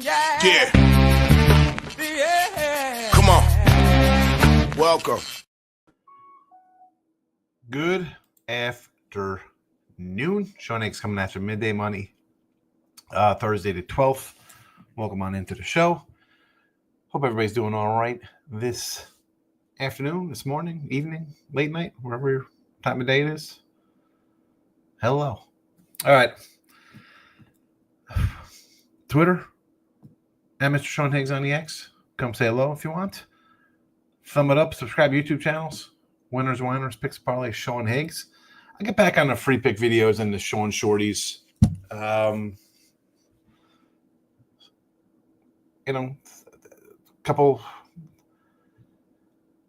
Yeah. Come on. Welcome. Good afternoon. Sean Higgs coming at you. Midday Money. Thursday the 12th. Welcome on into the show. Hope everybody's doing all right this afternoon, this morning, evening, late night, whatever time of day it is. Hello. All right. Twitter, at Mr. Sean Higgs on the X. Come say hello if you want. Thumb it up. Subscribe to YouTube channels. Winners, Whiners, Picks, Parlays, Sean Higgs. I get back on the free pick videos and the Sean Shorties. Couple,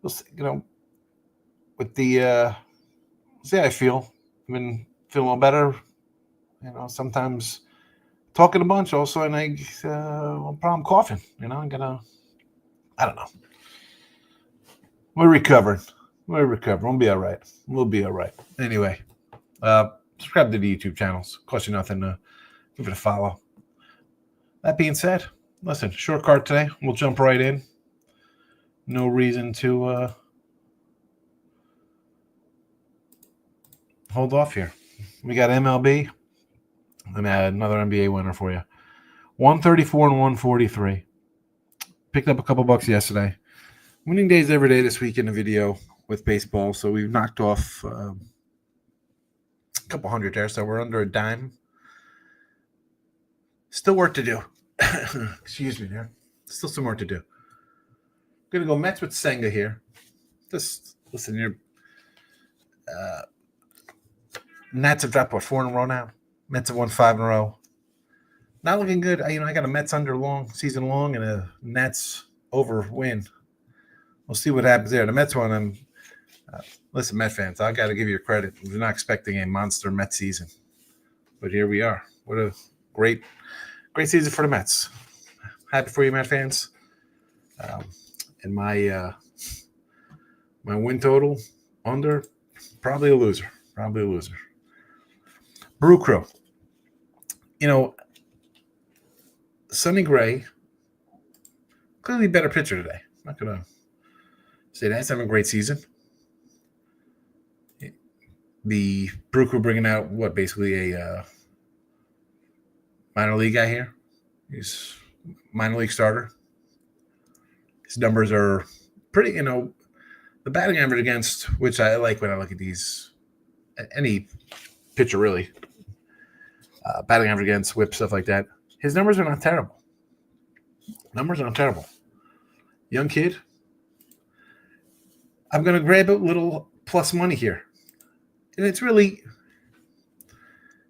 with the, see how I feel. I've been feeling a little better. Sometimes talking a bunch also, and I'm coughing. I don't know. We're recovering. We'll be all right. Anyway, subscribe to the YouTube channels. Cost you nothing to give it a follow. That being said, listen, short card today. We'll jump right in. No reason to hold off here. We got MLB. And another NBA winner for you. 134 and 143. Picked up a couple bucks yesterday. Winning days every day this week in the video with baseball. So we've knocked off a couple hundred there. So we're under a dime. Still work to do. Excuse me there. Still some work to do. Going to go Mets with Senga here. Just listen here. Nats have dropped, 4 in a row now? Mets have won 5 in a row. Not looking good. I got a Mets under season long and a Nats over win. We'll see what happens there. The Mets won. Listen, Met fans, I got to give you credit. We're not expecting a monster Met season, but here we are. What a great season for the Mets. Happy for you, Met fans. And my win total under, probably a loser. Brew Crew. Sonny Gray, clearly better pitcher today. I'm not going to say that. He's having a great season. The Brew Crew bringing out, basically a minor league guy here. He's minor league starter. His numbers are pretty, the batting average against, which I like when I look at these, any pitcher really, batting average against, whip, stuff like that. His numbers are not terrible. Young kid. I'm going to grab a little plus money here. And it's really,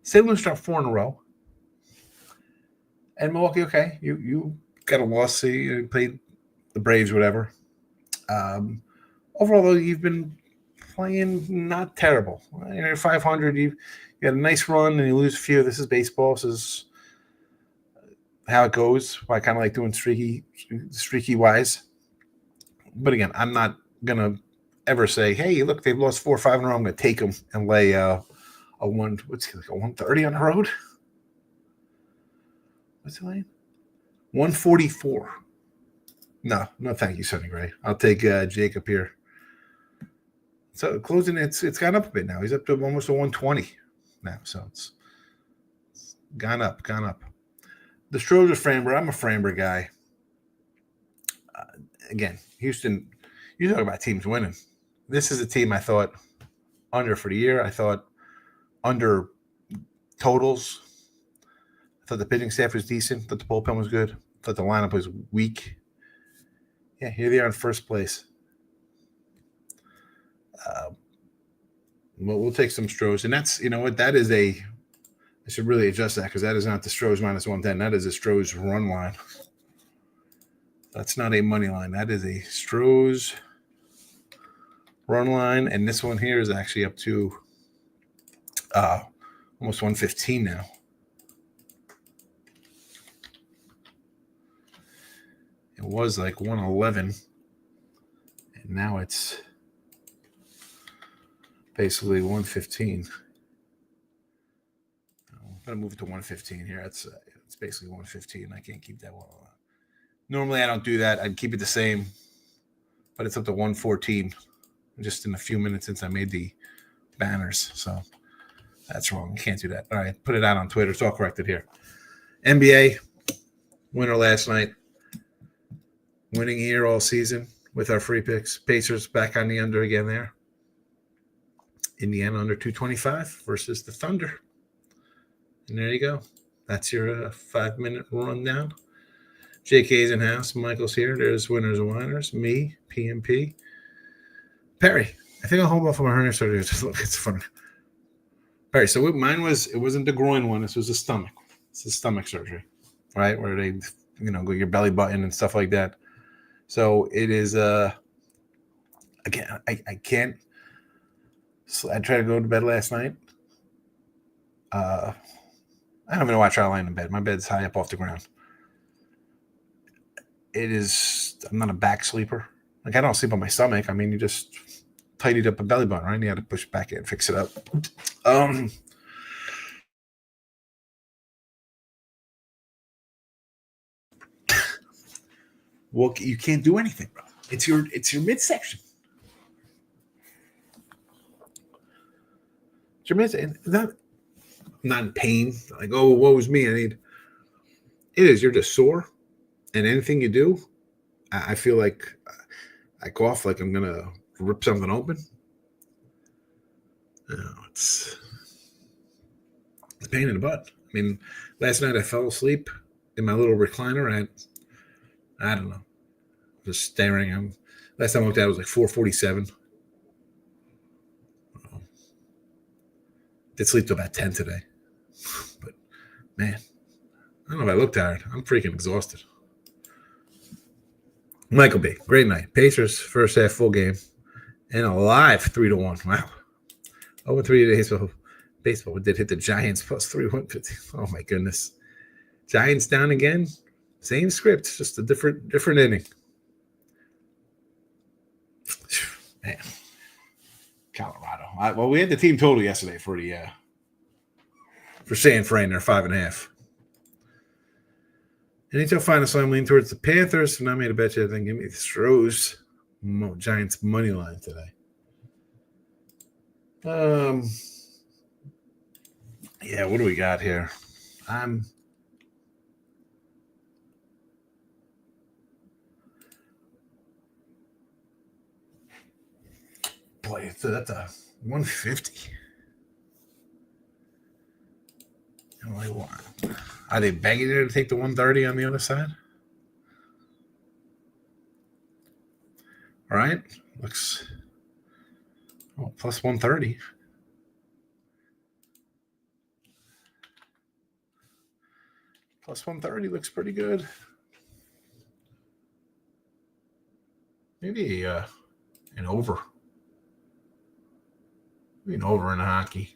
St. Louis dropped 4 in a row. And Milwaukee, okay, you got a loss, so you played the Braves, whatever. Overall, though, you've been playing not terrible. You're 500. You got a nice run, and you lose a few. This is baseball. This is how it goes. I kind of like doing streaky wise. But again, I'm not gonna ever say, "Hey, look, they've lost 4 or 5 in a row. I'm gonna take them and lay a 130 on the road." What's it laying? 144. No, thank you, Sonny Gray. I'll take Jacob here. So closing, it's gone up a bit now. He's up to almost a 120 now. So it's gone up. The Stros are Framber. I'm a Framber guy. Again, Houston, you talk about teams winning. This is a team I thought under for the year. I thought under totals. I thought the pitching staff was decent. I thought the bullpen was good. I thought the lineup was weak. Yeah, here they are in first place. We'll take some Stros. And that's, that is I should really adjust that because that is not the Stros minus 110. That is a Stros run line. That's not a money line. That is a Stros run line. And this one here is actually up to almost 115 now. It was like 111. And now it's basically 115. I'm going to move it to 115 here. That's It's basically 115. I can't keep that one. Normally, I don't do that. I'd keep it the same, but it's up to 114 just in a few minutes since I made the banners. So that's wrong. You can't do that. All right, put it out on Twitter. It's all corrected here. NBA, winner last night. Winning here all season with our free picks. Pacers back on the under again there. Indiana under 225 versus the Thunder. And there you go. That's your 5-minute rundown. JK's in house. Michael's here. There's winners and whiners. Me, PMP. Perry. I think I'll hold off on my hernia surgery. Look, it's funny. Perry. So mine was, it wasn't the groin one. This was the stomach. It's the stomach surgery, right? Where they, go your belly button and stuff like that. So it is, again, I can't. So I tried to go to bed last night. I don't even know why I try to lie in bed. My bed's high up off the ground. I'm not a back sleeper. Like, I don't sleep on my stomach. I mean, you just tidied up a belly button, right? You had to push back in, fix it up. Well, you can't do anything, bro. It's your midsection. It's your midsection. Not in pain. Like, oh, woe is me. It is. You're just sore. And anything you do, I feel like I cough like I'm going to rip something open. It's a pain in the butt. I mean, last night I fell asleep in my little recliner. I don't know, just staring. Last time I looked at it was like 4:47. Did sleep till about 10 today. But, man, I don't know if I look tired. I'm freaking exhausted. Michael B. Great night. Pacers, first half full game. And a live 3-1. Wow. 0-3 days of baseball. We did hit the Giants plus 3-150. Oh, my goodness. Giants down again. Same script, just a different inning. Man. Colorado. We had the team total yesterday for San Fran. They're 5.5. NHL final, so I'm leaning towards the Panthers. And I made a bet you then give me the Stros Giants money line today. Yeah, what do we got here? Boy, that's a 150. Are they begging you to take the 130 on the other side? All right. Looks plus 130. Plus 130 looks pretty good. Maybe an over. Maybe an over in hockey.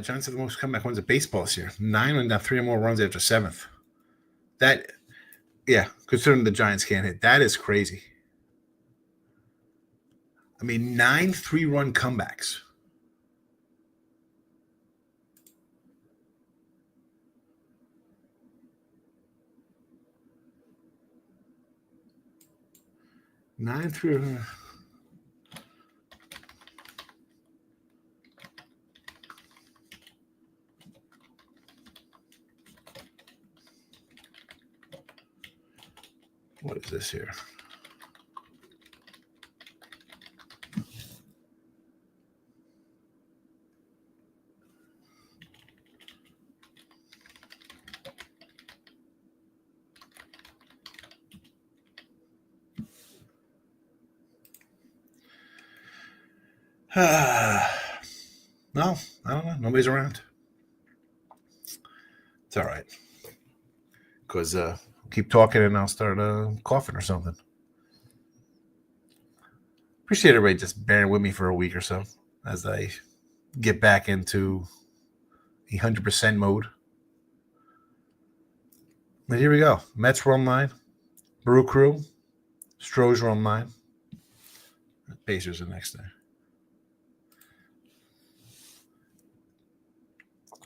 Giants have the most comeback wins of baseball this year. 9 and got 3 or more runs after 7th. Considering the Giants can't hit, that is crazy. I mean, 9 3-run comebacks. Nine through. What is this here? No, I don't know. Nobody's around. It's all right. Because keep talking and I'll start coughing or something. Appreciate everybody just bearing with me for a week or so as I get back into 100% mode. But here we go. Mets were online. Brew Crew. Stros were online. Pacers are next there.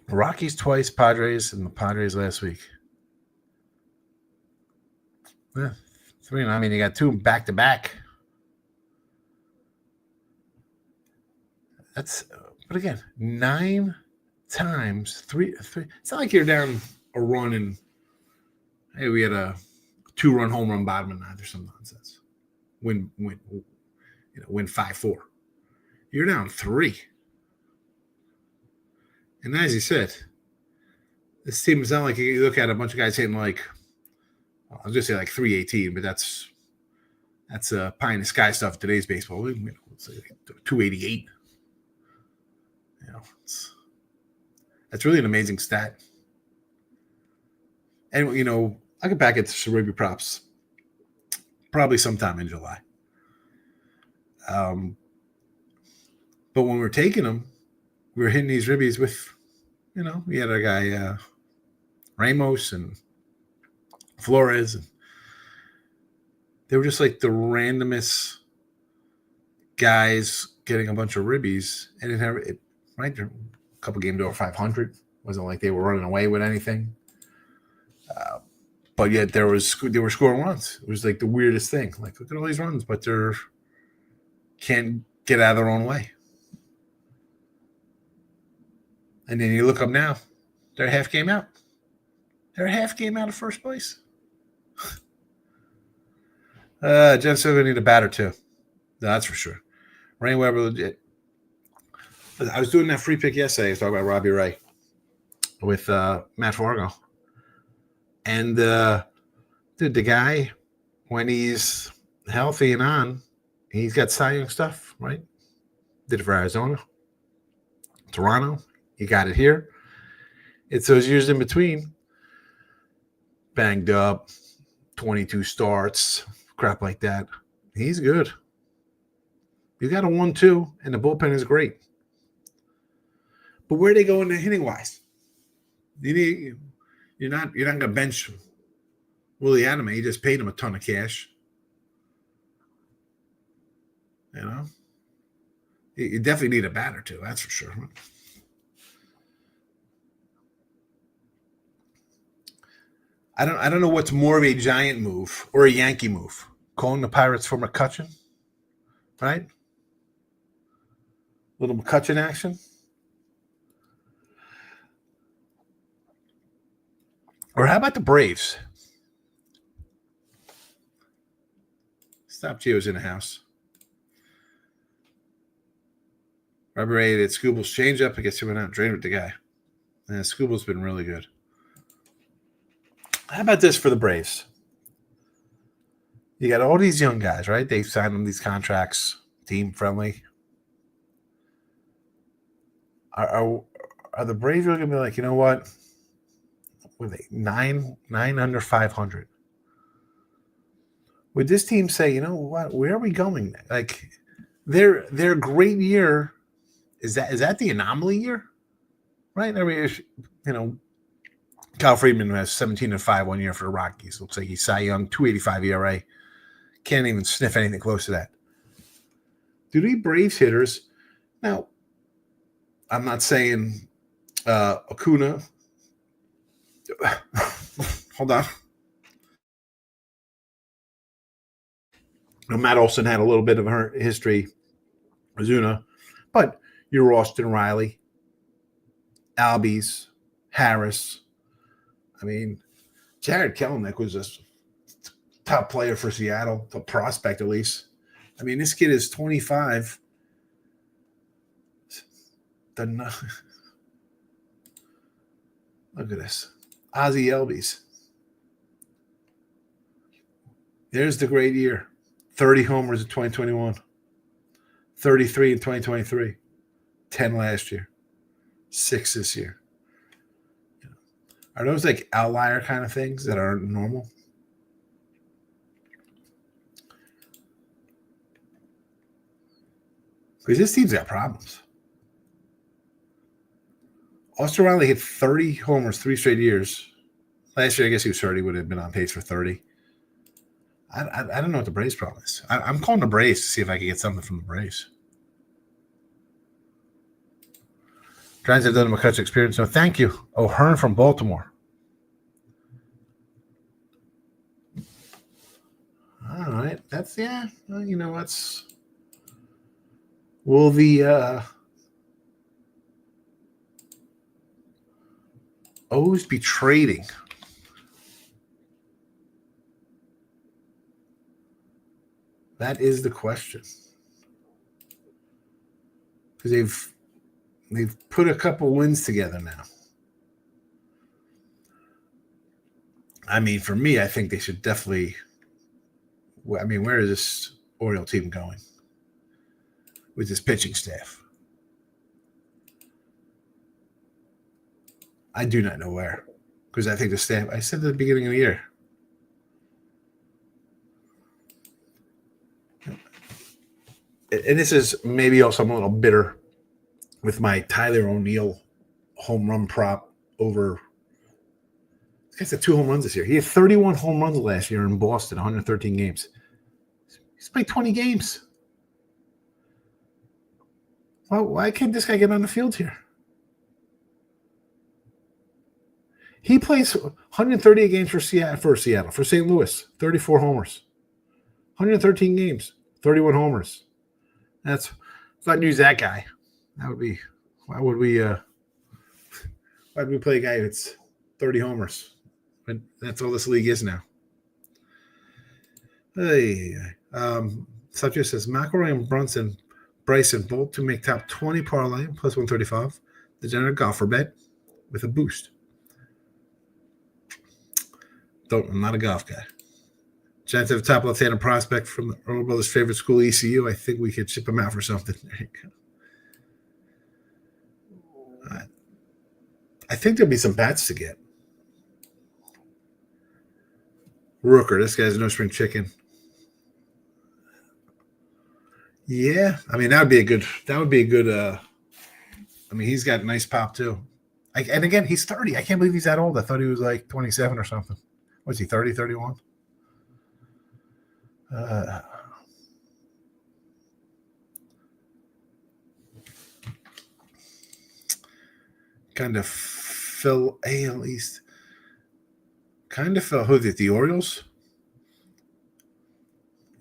Rockies twice, Padres, and the Padres last week. Yeah, 3. I mean, you got 2 back to back. That's, but again, 9 times 3. It's not like you're down a run and hey, we had a 2-run home run bottom of 9th or some nonsense. Win 5-4. You're down 3. And as you said, this team is not like you look at a bunch of guys hitting like, I was going to say like 318, but that's pie in the sky stuff in today's baseball. It's like 288. That's really an amazing stat. And, I get back into some ribby props probably sometime in July. But when we're taking them, we were hitting these ribbies with, we had our guy Ramos and Flores. And they were just like the randomest guys getting a bunch of ribbies. And it right, a couple games over 500. Wasn't like they were running away with anything. But yet they were scoring runs. It was like the weirdest thing. Like, look at all these runs, but they can't get out of their own way. And then you look up now, they're a half game out. They're a half game out of first place. Jen Silva need a bat or 2. That's for sure. Rain Weber legit. I was doing that free pick yesterday. I was talking about Robbie Ray with Matt Fargo. And, dude, the guy, when he's healthy and on, he's got Cy Young stuff, right? Did it for Arizona. Toronto, he got it here. It's those years in between. Banged up, 22 starts, crap like that. He's good. You got a 1-2, and the bullpen is great. But where are they going hitting wise? You're not going to bench Willie Adame. You just paid him a ton of cash. You definitely need a bat or 2. That's for sure. I don't know what's more of a Giant move or a Yankee move. Calling the Pirates for McCutchen, right? Little McCutchen action. Or how about the Braves? Stop Gio's in the house. Robert Ray did Scooble's change up. I guess he went out and drained with the guy. And Scooble's been really good. How about this for the Braves? You got all these young guys, right? They've signed them these contracts, team friendly. Are the Braves really going to be like, you know what? Were they 9 under 500? Would this team say, you know what? Where are we going? Like their great year is that the anomaly year, right? I mean, Kyle Friedman has 17-5 1 year for the Rockies. Looks like he's Cy Young, 2.85 ERA. Can't even sniff anything close to that. Do these Braves hitters? Now, I'm not saying Acuna. Hold on. Matt Olson had a little bit of her history, Ozuna, but you're Austin Riley, Albies, Harris. I mean, Jared Kelenic was a top player for Seattle, a prospect at least. I mean, this kid is 25. Look at this. Ozzie Albies. There's the great year. 30 homers in 2021. 33 in 2023. 10 last year. 6 this year. Are those like outlier kind of things that aren't normal? Because this team's got problems. Austin Riley hit 30 homers 3 straight years. Last year, I guess he was 30, would have been on pace for 30. I don't know what the Braves problem is. I'm calling the Braves to see if I can get something from the Braves. Giants have done a McCutcheon experience. No, thank you. O'Hearn from Baltimore. All right. That's, yeah. Well, you know, that's. Will the O's be trading? That is the question. Because they've put a couple wins together now. I mean, for me, I think they should definitely. I mean, where is this Oriole team going with this pitching staff? I do not know where, because I think the staff. I said at the beginning of the year. And this is maybe also I'm a little bitter with my Tyler O'Neill home run prop over. This guy's had 2 home runs this year. He had 31 home runs last year in Boston, 113 games. He's played 20 games. Why can't this guy get on the field here? He plays 138 games for Seattle, for St. Louis, 34 homers. 113 games, 31 homers. Let's not use that guy. That would be, why would we play a guy that's 30 homers? But that's all this league is now. Hey, subject says McElroy and Bryson both to make top 20 parlay plus 135. The general golfer bet with a boost. I'm not a golf guy. Giants have a top left-handed prospect from the Earl Brothers' favorite school, ECU. I think we could ship him out for something. There you go. I think there'll be some bats to get. Rooker, this guy's no spring chicken. Yeah, I mean that would be a good. I mean, he's got nice pop too. And again, he's 30. I can't believe he's that old. I thought he was like 27 or something. Was he 30, 31? Kind of fell AL East. Kind of fell. Who's it? The Orioles?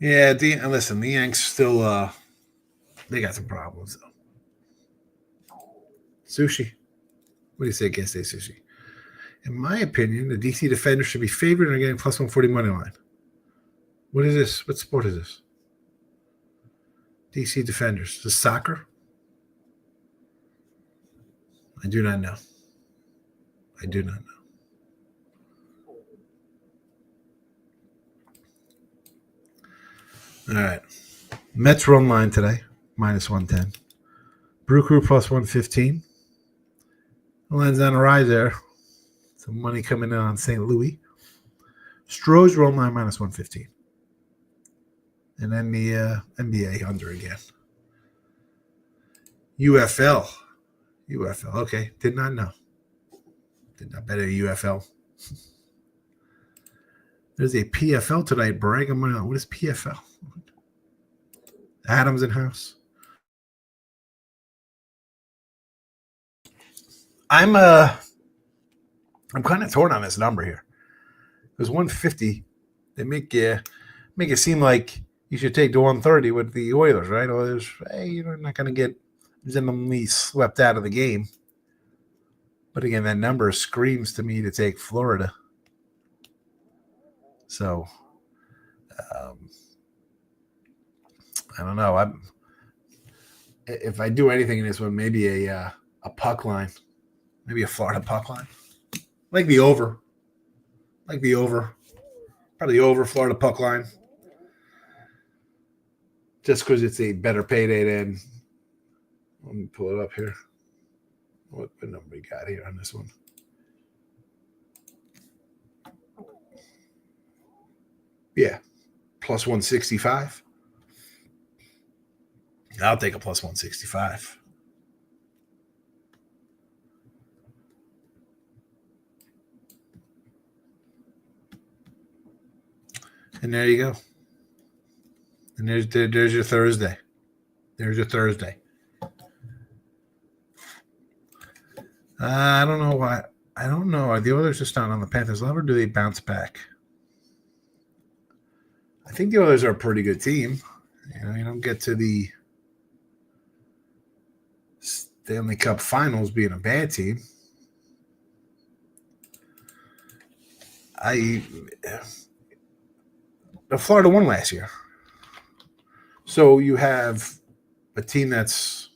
Yeah, listen, the Yanks still they got some problems though. Sushi. What do you say against a sushi? In my opinion, the DC Defenders should be favored and are getting plus 140 money line. What is this? What sport is this? DC Defenders. Is this soccer? I do not know. All right. Mets run line today, minus 110. Brew Crew plus 115. The line's on the rise there. Some money coming in on St. Louis. Stroh's run line minus 115. And then the NBA under again. UFL. Okay. Did not know. Did not bet a UFL. There's a PFL tonight. Bragging money on. What is PFL? Adams in house. I'm kind of torn on this number here. Because 150, they make it seem like you should take the 130 with the Oilers, right? Oilers, hey, you're not going to get legitimately swept out of the game. But again, that number screams to me to take Florida. So, I don't know. If I do anything in this one, maybe a puck line, maybe a Florida puck line, like the over, probably over Florida puck line, just because it's a better payday than. Let me pull it up here. What number we got here on this one? Yeah, plus 165. I'll take a plus 165. And there you go. And there's your Thursday. There's your Thursday. I don't know why. I don't know. Are the Oilers just not on the Panthers level, or do they bounce back? I think the Oilers are a pretty good team. You don't get to the Stanley Cup Finals being a bad team. Florida won last year. So you have a team that's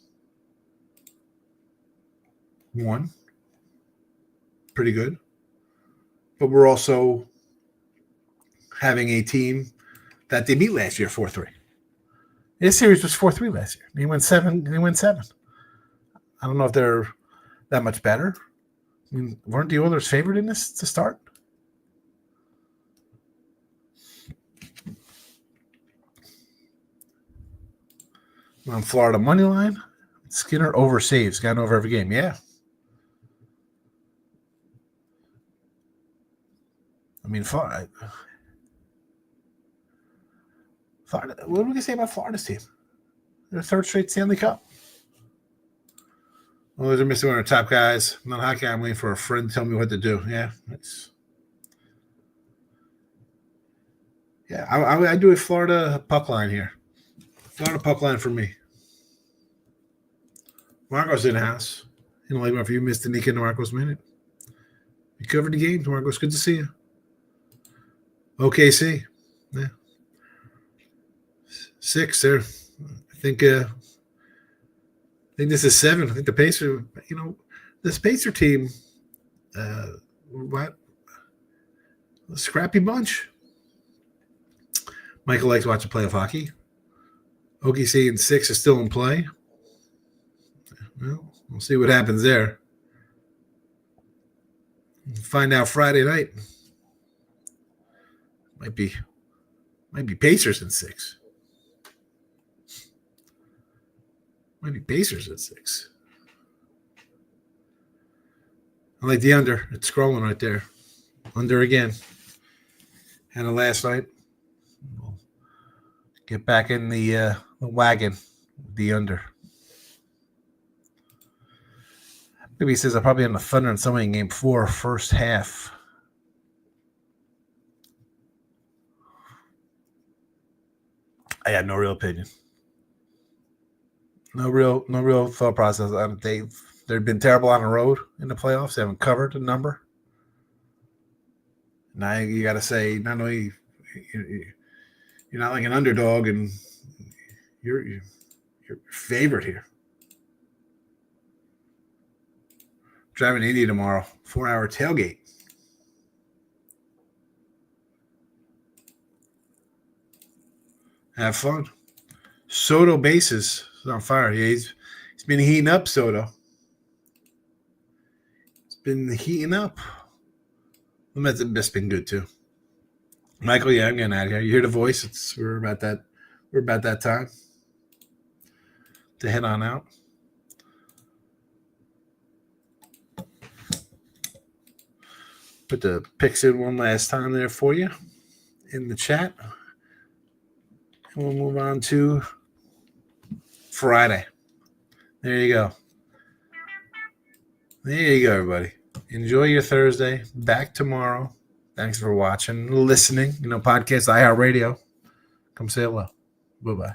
won. Pretty good. But we're also having a team that they beat last year 4-3. This series was 4-3 last year. They went 7. I don't know if they're that much better. I mean, weren't the Oilers favored in this to start? On Florida money line, Skinner over saves, gotten over every game. Yeah. I mean, Florida. What are we going to say about Florida's team? Their third straight Stanley Cup. Well, they're missing one of their top guys. I'm not hockey. I'm waiting for a friend to tell me what to do. Yeah, I do a Florida puck line here. Florida puck line for me. Marco's in the house. If you missed the Nika and Marco's minute. You covered the game, Marcos. Good to see you. OKC. Yeah. 6 there. I think this is 7. I think the Pacer, this Pacer team, what? A scrappy bunch. Michael likes watching playoff hockey. OKC in 6 is still in play. Well, we'll see what happens there. We'll find out Friday night. Might be Pacers in 6. Might be Pacers at 6. I like the under. It's scrolling right there. Under again. Had it last night. We'll get back in the wagon. The under. Maybe he says I'll probably end the Thunder in somebody in game 4, first half. I had no real opinion. No real thought process. They've been terrible on the road in the playoffs. They haven't covered the number. Now you got to say, not only you're not like an underdog, and you're favorite here. Driving to Indy tomorrow, 4-hour tailgate. Have fun. Soto bases is on fire. Yeah, he's been heating up, Soto. It's been heating up. The Mets have been good too. Michael, yeah, I'm getting out of here. You hear the voice? We're about that time to head on out. Put the picks in one last time there for you in the chat. And we'll move on to Friday. There you go. There you go, everybody. Enjoy your Thursday. Back tomorrow. Thanks for watching, listening. Podcast, iHeartRadio. Come say hello. Bye-bye.